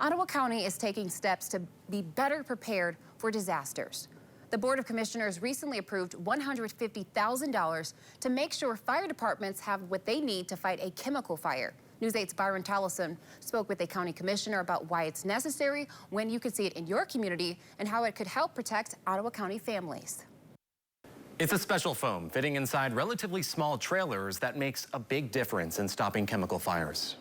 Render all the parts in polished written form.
Ottawa County is taking steps to be better prepared for disasters. The Board of Commissioners recently approved $150,000 to make sure fire departments have what they need to fight a chemical fire. News 8's Byron Tallison spoke with a county commissioner about why it's necessary, when you could see it in your community, and how it could help protect Ottawa County families. It's a special foam fitting inside relatively small trailers that makes a big difference in stopping chemical fires.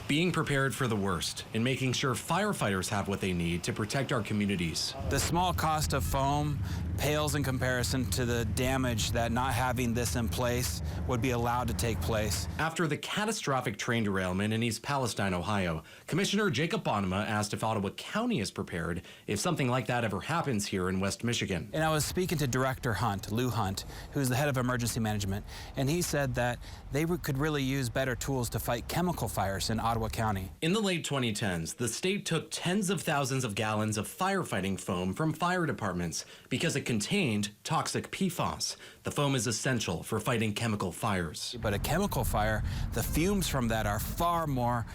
Being prepared for the worst and making sure firefighters have what they need to protect our communities. The small cost of foam pales in comparison to the damage that not having this in place would be allowed to take place. After the catastrophic train derailment in East Palestine, Ohio, Commissioner Jacob Bonema asked if Ottawa County is prepared if something like that ever happens here in West Michigan. And I was speaking to Director Lou Hunt, who's the head of emergency management, and he said that they could really use better tools to fight chemical fires in Ottawa County. In the late 2010s, the state took tens of thousands of gallons of firefighting foam from fire departments because it contained toxic PFAS. The foam is essential for fighting chemical fires. But a chemical fire, the fumes from that are far more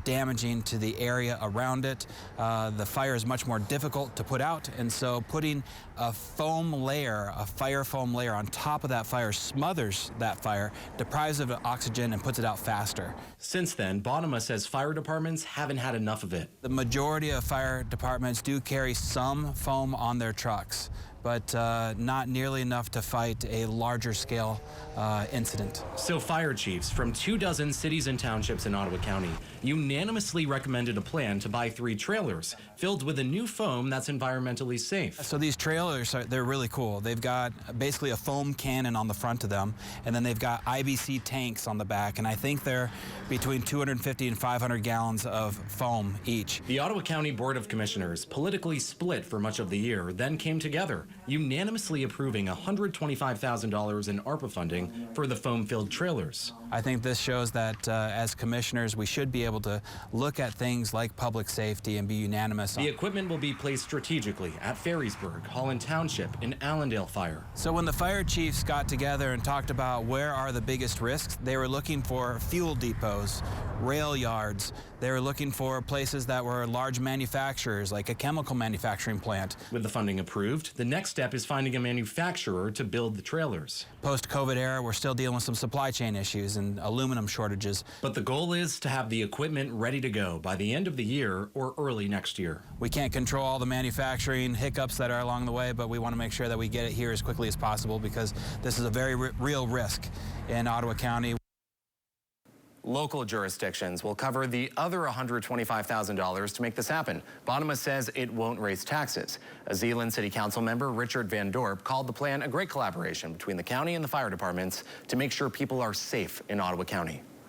damaging to the area around it. The fire is much more difficult to put out, and so putting a foam layer, a fire foam layer on top of that fire smothers that fire, deprives it of oxygen, and puts it out faster. Since then, Bonema says fire departments haven't had enough of it. The majority of fire departments do carry some foam on their trucks, but not nearly enough to fight a larger scale incident. So fire chiefs from 24 cities and townships in Ottawa County unanimously recommended a plan to buy 3 trailers filled with a new foam that's environmentally safe. So these trailers, they're really cool. They've got basically a foam cannon on the front of them, and then they've got IBC tanks on the back, and I think they're between 250 and 500 gallons of foam each. The Ottawa County Board of Commissioners, politically split for much of the year, then came together, unanimously approving $125,000 in ARPA funding for the foam-filled trailers. I think this shows that as commissioners, we should be able to look at things like public safety and be unanimous. The equipment will be placed strategically at Ferrysburg, Holland Township, and Allendale Fire. So when the fire chiefs got together and talked about where are the biggest risks, they were looking for fuel depots, rail yards. They were looking for places that were large manufacturers, like a chemical manufacturing plant. With the funding approved, the next step is finding a manufacturer to build the trailers. Post-COVID era, we're still dealing with some supply chain issues and aluminum shortages. But the goal is to have the equipment ready to go by the end of the year or early next year. We can't control all the manufacturing hiccups that are along the way, but we want to make sure that we get it here as quickly as possible because this is a very real risk in Ottawa County. Local jurisdictions will cover the other $125,000 to make this happen. Bonema says it won't raise taxes. A Zeeland City Council member, Richard Van Dorp, called the plan a great collaboration between the county and the fire departments to make sure people are safe in Ottawa County.